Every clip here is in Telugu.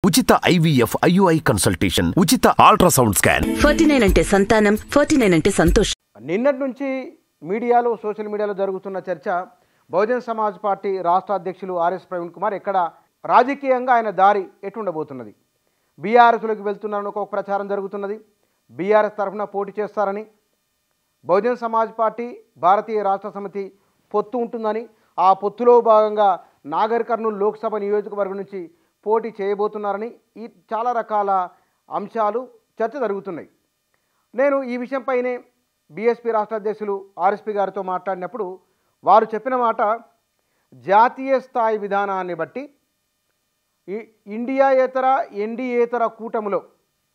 ఉచిత IVF IUI కన్సల్టేషన్, ఉచిత అల్ట్రాసౌండ్ స్కాన్. 49 అంటే సంతానం, 49 అంటే సంతోషం. నిన్నటి నుంచి మీడియాలో, సోషల్ మీడియాలో జరుగుతున్న చర్చ, బహుజన్ సమాజ్ పార్టీ రాష్ట్ర అధ్యక్షులు ఆర్ఎస్ ప్రవీణ్ కుమార్ ఎక్కడ రాజకీయంగా ఆయన దారి ఎటుండబోతున్నది. బీఆర్ఎస్లోకి వెళ్తున్నారని ఒక ప్రచారం జరుగుతున్నది. బీఆర్ఎస్ తరఫున పోటీ చేస్తారని, బహుజన్ సమాజ్ పార్టీ భారతీయ రాష్ట్ర సమితి పొత్తు ఉంటుందని, ఆ పొత్తులో భాగంగా నాగర్ కర్నూలు లోక్సభ నియోజకవర్గం నుంచి పోటీ చేయబోతున్నారని ఈ చాలా రకాల అంశాలు చర్చ జరుగుతున్నాయి. నేను ఈ విషయంపైనే బీఎస్పీ రాష్ట్ర అధ్యక్షులు ఆర్ఎస్పీ గారితో మాట్లాడినప్పుడు వారు చెప్పిన మాట, జాతీయ స్థాయి విధానాన్ని బట్టి ఇండియాయేతర ఎన్డీయేతర కూటములో,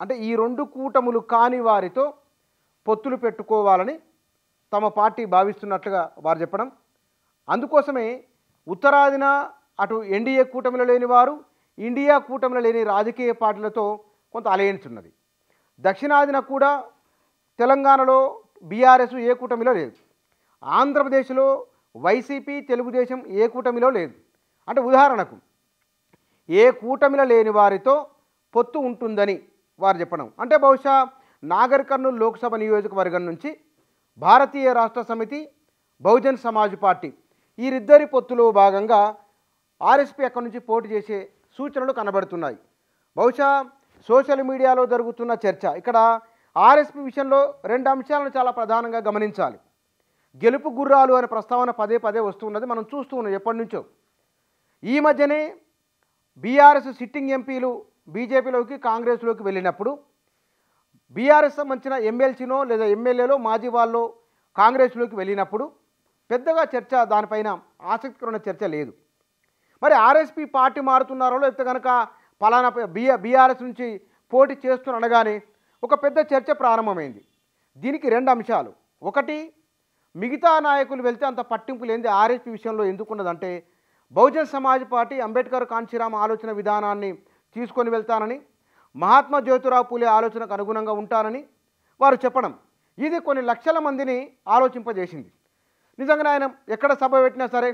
అంటే ఈ రెండు కూటములు కాని వారితో పొత్తులు పెట్టుకోవాలని తమ పార్టీ భావిస్తున్నట్లుగా వారు చెప్పడం. అందుకోసమే ఉత్తరాదిన అటు ఎన్డీఏ కూటమిలో లేని వారు, ఇండియా కూటమిలో లేని రాజకీయ పార్టీలతో కొంత అలయన్స్ ఉన్నది. దక్షిణాదిన కూడా తెలంగాణలో బీఆర్ఎస్ ఏ కూటమిలో లేదు, ఆంధ్రప్రదేశ్లో వైసీపీ తెలుగుదేశం ఏ కూటమిలో లేదు. అంటే ఉదాహరణకు ఏ కూటమిలో లేని వారితో పొత్తు ఉంటుందని వారు చెప్పడం. అంటే బహుశా నాగర్ కర్నూలు లోక్సభ నియోజకవర్గం నుంచి భారతీయ రాష్ట్ర సమితి, బహుజన్ సమాజ్ పార్టీ వీరిద్దరి పొత్తులో భాగంగా ఆర్ఎస్పీ అక్కడి నుంచి పోటీ చేసే సూచనలు కనబడుతున్నాయి. బహుశా సోషల్ మీడియాలో జరుగుతున్న చర్చ, ఇక్కడ ఆర్ఎస్పీ విషయంలో రెండు అంశాలను చాలా ప్రధానంగా గమనించాలి. గెలుపు గుర్రాలు అనే ప్రస్తావన పదే పదే వస్తున్నది, మనం చూస్తూ ఉన్నాం ఎప్పటి నుంచో. ఈ మధ్యనే బీఆర్ఎస్ సిట్టింగ్ ఎంపీలు బీజేపీలోకి, కాంగ్రెస్లోకి వెళ్ళినప్పుడు బీఆర్ఎస్ సంబంధించిన ఎమ్మెల్సీనో లేదా ఎమ్మెల్యేలో మాజీ వాళ్ళు కాంగ్రెస్లోకి వెళ్ళినప్పుడు పెద్దగా చర్చ, దానిపైన ఆసక్తికరమైన చర్చ లేదు. మరి ఆర్ఎస్పీ పార్టీ మారుతున్నారో లేకపోతే కనుక పలానా బీఆర్ఎస్ నుంచి పోటీ చేస్తున్నగానే ఒక పెద్ద చర్చ ప్రారంభమైంది. దీనికి రెండు అంశాలు. ఒకటి, మిగతా నాయకులు వెళ్తే అంత పట్టింపు లేనిది ఆర్ఎస్పీ విషయంలో ఎందుకున్నదంటే, బహుజన్ సమాజ్ పార్టీ అంబేద్కర్ కాంచీరామ్ ఆలోచన విధానాన్ని తీసుకొని వెళ్తానని, మహాత్మా జ్యోతిరావు పూలే ఆలోచనకు అనుగుణంగా ఉంటానని వారు చెప్పడం, ఇది కొన్ని లక్షల మందిని ఆలోచింపజేసింది. నిజంగానే ఆయన ఎక్కడ సభ పెట్టినా సరే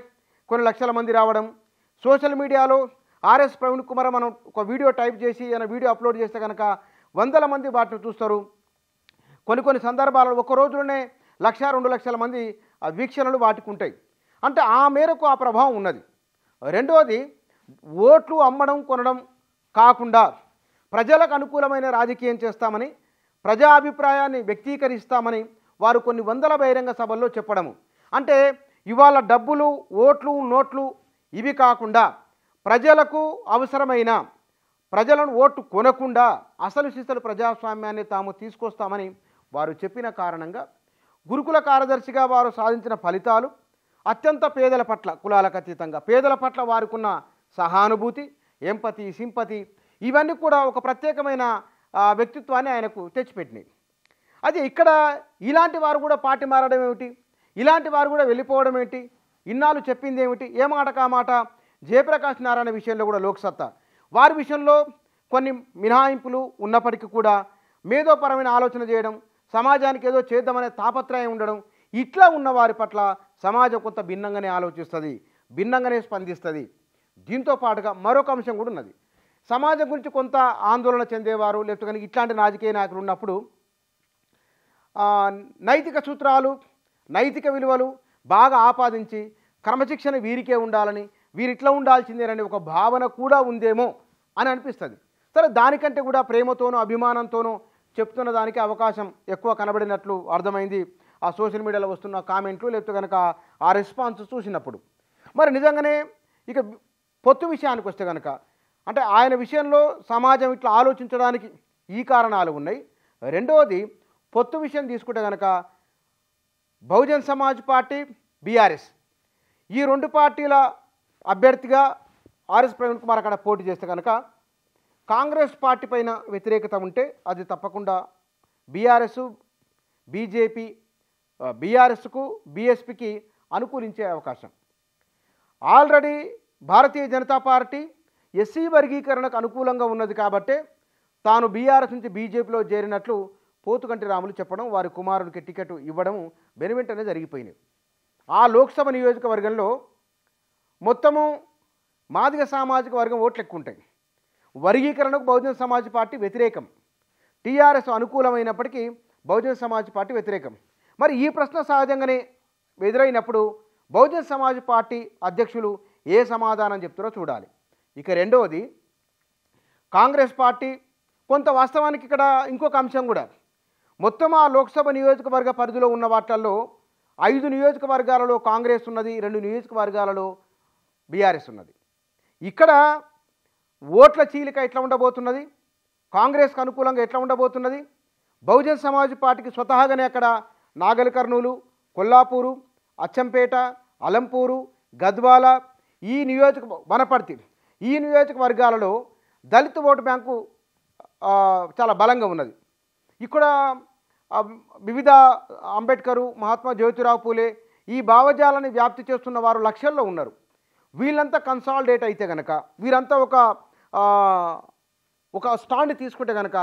కొన్ని లక్షల మంది రావడం, సోషల్ మీడియాలో ఆర్ఎస్ ప్రవీణ్ కుమార్ మనం ఒక వీడియో టైప్ చేసి ఆయన వీడియో అప్లోడ్ చేస్తే కనుక వందల మంది వాటిని చూస్తారు. కొన్ని సందర్భాలలో ఒక రోజులోనే 1-2 లక్షల మంది వీక్షణలు వాటికి ఉంటాయి. అంటే ఆ మేరకు ఆ ప్రభావం ఉన్నది. రెండవది, ఓట్లు అమ్మడం కొనడం కాకుండా ప్రజలకు అనుకూలమైన రాజకీయం చేస్తామని, ప్రజా అభిప్రాయాన్ని వ్యక్తీకరిస్తామని వారు కొన్ని వందల బహిరంగ సభల్లో చెప్పడము. అంటే ఇవాళ డబ్బులు, ఓట్లు, నోట్లు ఇవి కాకుండా ప్రజలకు అవసరమైన, ప్రజలను ఓటు కొనకుండా అసలు సిసలు ప్రజాస్వామ్యాన్ని తాము తీసుకొస్తామని వారు చెప్పిన కారణంగా గురుకుల కార్యదర్శిగా వారు సాధించిన ఫలితాలు అత్యంత పేదల పట్ల, కులాలకు అతీతంగా పేదల పట్ల వారికున్న సహానుభూతి, ఎంపతి, సింపతి ఇవన్నీ కూడా ఒక ప్రత్యేకమైన వ్యక్తిత్వాన్ని ఆయనకు తెచ్చిపెట్టినాయి. అదే ఇక్కడ ఇలాంటి వారు కూడా పార్టీ మారడం ఏమిటి, ఇలాంటి వారు కూడా వెళ్ళిపోవడం ఏంటి, ఇన్నాళ్ళు చెప్పింది ఏమిటి, ఏ మాట కా మాట. జయప్రకాష్ నారాయణ విషయంలో కూడా లోక్సత్తా వారి విషయంలో కొన్ని మినహాయింపులు ఉన్నప్పటికీ కూడా మేధోపరమైన ఆలోచన చేయడం, సమాజానికి ఏదో చేద్దామనే తాపత్రయం ఉండడం, ఇట్లా ఉన్న వారి పట్ల సమాజం కొంత భిన్నంగానే ఆలోచిస్తుంది, భిన్నంగానే స్పందిస్తుంది. దీంతో పాటుగా మరొక అంశం కూడా ఉన్నది. సమాజం గురించి కొంత ఆందోళన చెందేవారు లేకపోతే కనుక ఇట్లాంటి రాజకీయ నాయకులు ఉన్నప్పుడు నైతిక సూత్రాలు, నైతిక విలువలు బాగా ఆపాదించి క్రమశిక్షణ వీరికే ఉండాలని, వీరిట్లా ఉండాల్సిందేనని ఒక భావన కూడా ఉందేమో అని అనిపిస్తుంది. సరే, దానికంటే కూడా ప్రేమతోనో అభిమానంతోనో చెప్తున్న దానికి అవకాశం ఎక్కువ కనబడినట్లు అర్థమైంది ఆ సోషల్ మీడియాలో వస్తున్న కామెంట్లు లేకపోతే కనుక ఆ రెస్పాన్స్ చూసినప్పుడు. మరి నిజంగానే ఇక పొత్తు విషయానికి వస్తే కనుక, అంటే ఆయన విషయంలో సమాజం ఇట్లా ఆలోచించడానికి ఈ కారణాలు ఉన్నాయి. రెండవది, పొత్తు విషయం తీసుకుంటే కనుక బహుజన్ సమాజ్ పార్టీ, బీఆర్ఎస్ ఈ రెండు పార్టీల అభ్యర్థిగా ఆర్ఎస్ ప్రవీణ్ కుమార్ అక్కడ పోటీ చేస్తే కనుక కాంగ్రెస్ పార్టీ పైన వ్యతిరేకత ఉంటే అది తప్పకుండా బీఆర్ఎస్, బీజేపీ, బీఆర్ఎస్కు, బీఎస్పీకి అనుకూలించే అవకాశం. Already Bharatiya Janata party SC వర్గీకరణకు అనుకూలంగా ఉన్నది కాబట్టే తాను బీఆర్ఎస్ నుంచి బీజేపీలో చేరినట్లు పోతుగంటి రాములు చెప్పడం, వారి కుమారుడికి టికెట్ ఇవ్వడం వెనువెంటనే జరిగిపోయినాయి. ఆ లోక్సభ నియోజకవర్గంలో మొత్తము మాదిగ సామాజిక వర్గం ఓట్లు ఎక్కువ ఉంటాయి. వర్గీకరణకు బహుజన సమాజ్ పార్టీ వ్యతిరేకం. టీఆర్ఎస్ అనుకూలమైనప్పటికీ బహుజన సమాజ్ పార్టీ వ్యతిరేకం. మరి ఈ ప్రశ్న సహజంగానే ఎదురైనప్పుడు బహుజన సమాజ్ పార్టీ అధ్యక్షులు ఏ సమాధానం చెప్తారో చూడాలి. ఇక రెండవది, కాంగ్రెస్ పార్టీ కొంత వాస్తవానికి ఇక్కడ ఇంకొక అంశం కూడా, మొత్తం ఆ లోక్సభ నియోజకవర్గ పరిధిలో ఉన్న వాటిల్లో 5 నియోజకవర్గాలలో కాంగ్రెస్ ఉన్నది, 2 నియోజకవర్గాలలో బీఆర్ఎస్ ఉన్నది. ఇక్కడ ఓట్ల చీలిక ఎట్లా ఉండబోతున్నది, కాంగ్రెస్కు అనుకూలంగా ఎట్లా ఉండబోతున్నది, బహుజన సమాజ్ పార్టీకి స్వతహాగానే అక్కడ నాగల్ కర్నూలు, కొల్లాపూరు, అచ్చంపేట, అలంపూరు, గద్వాల, వనపర్తి ఈ నియోజకవర్గాలలో దళిత ఓటు బ్యాంకు చాలా బలంగా ఉన్నది. ఇక్కడ వివిధ అంబేద్కరు, మహాత్మా జ్యోతిరావు పూలే ఈ భావజాలని వ్యాప్తి చేస్తున్న వారు లక్షల్లో ఉన్నారు. వీళ్ళంతా కన్సాలిడేట్ అయితే కనుక, వీరంతా ఒక స్టాండ్ తీసుకుంటే కనుక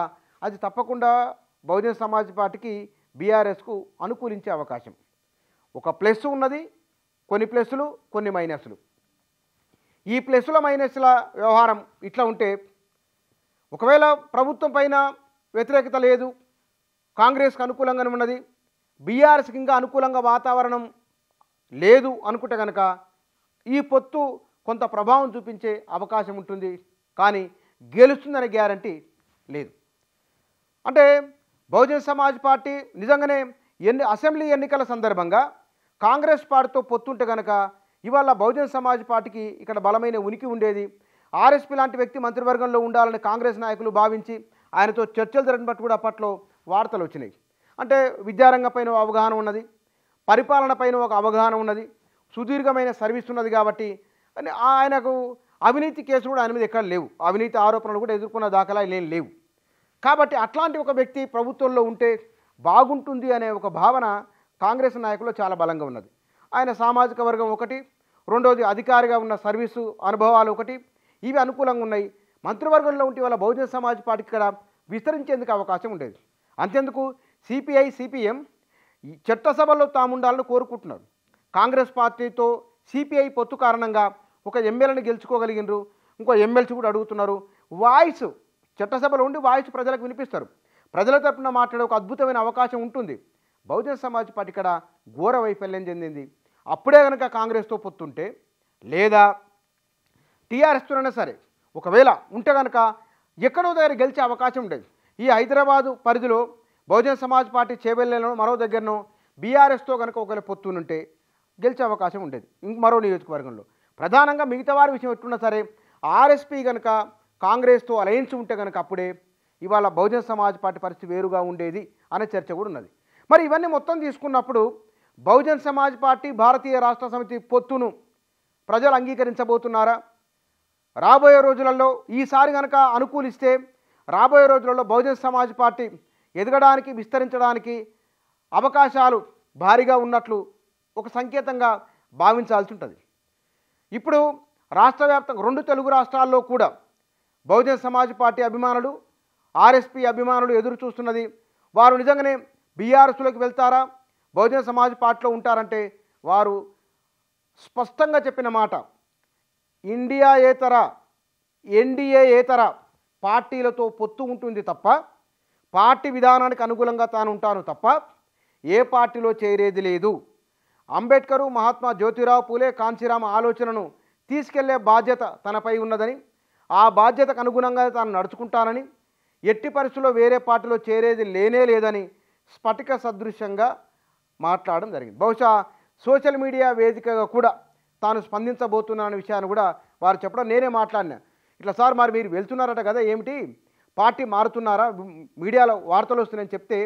అది తప్పకుండా బహుజన సమాజ్ పార్టీకి బీఆర్ఎస్కు అనుకూలించే అవకాశం. ఒక ప్లస్ ఉన్నది, కొన్ని ప్లస్సులు, కొన్ని మైనస్లు. ఈ ప్లస్సుల మైనస్ల వ్యవహారం ఇట్లా ఉంటే, ఒకవేళ ప్రభుత్వం పైన వ్యతిరేకత లేదు, కాంగ్రెస్కి అనుకూలంగానే ఉన్నది, బీఆర్ఎస్కి ఇంకా అనుకూలంగా వాతావరణం లేదు అనుకుంటే కనుక ఈ పొత్తు కొంత ప్రభావం చూపించే అవకాశం ఉంటుంది. కానీ గెలుస్తుందనే గ్యారంటీ లేదు. అంటే బహుజన సమాజ్ పార్టీ నిజంగానే అసెంబ్లీ ఎన్నికల సందర్భంగా కాంగ్రెస్ పార్టీతో పొత్తుంటే కనుక ఇవాళ బహుజన సమాజ్ పార్టీకి ఇక్కడ బలమైన ఉనికి ఉండేది. ఆర్ఎస్పీ లాంటి వ్యక్తి మంత్రివర్గంలో ఉండాలని కాంగ్రెస్ నాయకులు భావించి ఆయనతో చర్చలు జరిగినట్టు కూడా అప్పట్లో వార్తలు వచ్చినాయి. అంటే విద్యారంగం పైన అవగాహన ఉన్నది, పరిపాలన పైన ఒక అవగాహన ఉన్నది, సుదీర్ఘమైన సర్వీస్ ఉన్నది. కాబట్టి ఆయనకు అవినీతి కేసులు కూడా ఆయన మీద ఎక్కడ లేవు, అవినీతి ఆరోపణలు కూడా ఎదుర్కొన్న దాఖలాలు ఏం లేవు. కాబట్టి అట్లాంటి ఒక వ్యక్తి ప్రభుత్వంలో ఉంటే బాగుంటుంది అనే ఒక భావన కాంగ్రెస్ నాయకుల్లో చాలా బలంగా ఉన్నది. ఆయన సామాజిక వర్గం ఒకటి, రెండోది అధికారిగా ఉన్న సర్వీసు అనుభవాలు ఒకటి, ఇవి అనుకూలంగా ఉన్నాయి. మంత్రివర్గంలో ఉంటే వాళ్ళ బహుజన సమాజ్ పార్టీకి ఇక్కడ విస్తరించేందుకు అవకాశం ఉండేది. అంతేందుకు సిపిఐ, సిపిఎం చట్టసభలో తాముండాలని కోరుకుంటున్నారు. కాంగ్రెస్ పార్టీతో సిపిఐ పొత్తు కారణంగా ఒక ఎమ్మెల్యేని గెలుచుకోగలిగినారు, ఇంకో ఎమ్మెల్సీ కూడా అడుగుతున్నారు. వాయిస్ చట్టసభలో ఉండి వాయిస్ ప్రజలకు వినిపిస్తారు, ప్రజల తరపున మాట్లాడే ఒక అద్భుతమైన అవకాశం ఉంటుంది. బహుజన సమాజ్ పార్టీ ఇక్కడ ఘోర వైఫల్యం చెందింది. అప్పుడే కనుక కాంగ్రెస్తో పొత్తుంటే లేదా టీఆర్ఎస్తోనైనా సరే ఒకవేళ ఉంటే కనుక ఎక్కడో దగ్గర గెలిచే అవకాశం ఉండేది. ఈ హైదరాబాదు పరిధిలో బహుజన సమాజ్ పార్టీ చేవెళ్ళలో మరో దగ్గరనో బీఆర్ఎస్తో కనుక ఒకవేళ పొత్తునుంటే గెలిచే అవకాశం ఉండేది. మరో నియోజకవర్గంలో ప్రధానంగా మిగతా వారి విషయం ఎట్టున్నా సరే ఆర్ఎస్పీ కనుక కాంగ్రెస్తో అలయన్స్ ఉంటే కనుక అప్పుడే ఇవాళ బహుజన సమాజ్ పార్టీ పరిస్థితి వేరుగా ఉండేది అనే చర్చ కూడా ఉన్నది. మరి ఇవన్నీ మొత్తం తీసుకున్నప్పుడు బహుజన సమాజ్ పార్టీ భారతీయ రాష్ట్ర సమితి పొత్తును ప్రజలు అంగీకరించబోతున్నారా? రాబోయే రోజులలో ఈసారి కనుక అనుకూలిస్తే రాబోయే రోజులలో బహుజన సమాజ్ పార్టీ ఎదగడానికి, విస్తరించడానికి అవకాశాలు భారీగా ఉన్నట్లు ఒక సంకేతంగా భావించాల్సి ఉంటుంది. ఇప్పుడు రాష్ట్ర వ్యాప్తంగా 2 తెలుగు రాష్ట్రాల్లో కూడా బహుజన సమాజ్ పార్టీ అభిమానులు, ఆర్ఎస్పీ అభిమానులు ఎదురు చూస్తున్నది. వారు నిజంగానే బీఆర్ఎస్లోకి వెళ్తారా, బహుజన సమాజ్ పార్టీలో ఉంటారంటే వారు స్పష్టంగా చెప్పిన మాట, ఎన్డీఏ ఏతర పార్టీలతో పొత్తు ఉంటుంది తప్ప, పార్టీ విధానానికి అనుకూలంగా తాను ఉంటాను తప్ప ఏ పార్టీలో చేరేది లేదు. అంబేద్కరు, మహాత్మా జ్యోతిరావు పూలే, కాంచీరామ ఆలోచనను తీసుకెళ్లే బాధ్యత తనపై ఉన్నదని, ఆ బాధ్యతకు అనుగుణంగా తాను నడుచుకుంటానని, ఎట్టి పరిస్థితుల్లో వేరే పార్టీలో చేరేది లేనే లేదని స్ఫటిక సదృశ్యంగా మాట్లాడడం జరిగింది. బహుశా సోషల్ మీడియా వేదికగా కూడా తాను స్పందించబోతున్నాననే విషయాన్ని కూడా వారు చెప్పడం నేనే మాట్లాడినా. ఇట్లా సార్ మరి మీరు వెళ్తున్నారట కదా, ఏమిటి పార్టీ మారుతున్నారా, మీడియాలో వార్తలు వస్తున్నాయని చెప్తే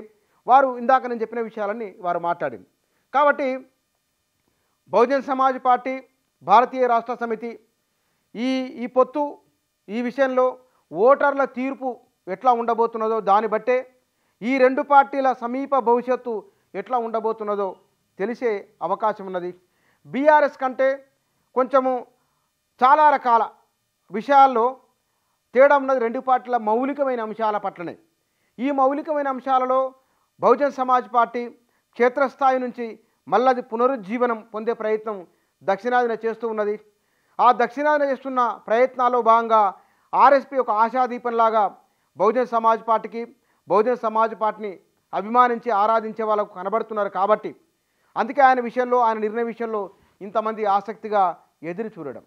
వారు ఇందాక నేను చెప్పిన విషయాలన్నీ వారు మాట్లాడింది. కాబట్టి బహుజన సమాజ్ పార్టీ, భారతీయ రాష్ట్ర సమితి ఈ పొత్తు ఈ విషయంలో ఓటర్ల తీర్పు ఎట్లా ఉండబోతున్నదో దాన్ని బట్టే ఈ 2 పార్టీల సమీప భవిష్యత్తు ఎట్లా ఉండబోతున్నదో తెలిసే అవకాశం ఉన్నది. బీఆర్ఎస్ కంటే కొంచెము చాలా రకాల విషయాల్లో తేడా ఉన్నది 2 పార్టీల మౌలికమైన అంశాల పట్లనే. ఈ మౌలికమైన అంశాలలో బహుజన సమాజ్ పార్టీ క్షేత్రస్థాయి నుంచి మళ్ళీ పునరుజ్జీవనం పొందే ప్రయత్నం దక్షిణాదిన చేస్తూ ఉన్నది. ఆ దక్షిణాదిన చేస్తున్న ప్రయత్నాల్లో భాగంగా ఆర్ఎస్పీ ఒక ఆశాదీపంలాగా బహుజన్ సమాజ్ పార్టీని అభిమానించి ఆరాధించే వాళ్ళకు కనబడుతున్నారు కాబట్టి అందుకే ఆయన నిర్ణయ విషయంలో ఇంతమంది ఆసక్తిగా ఎదురు చూడడం.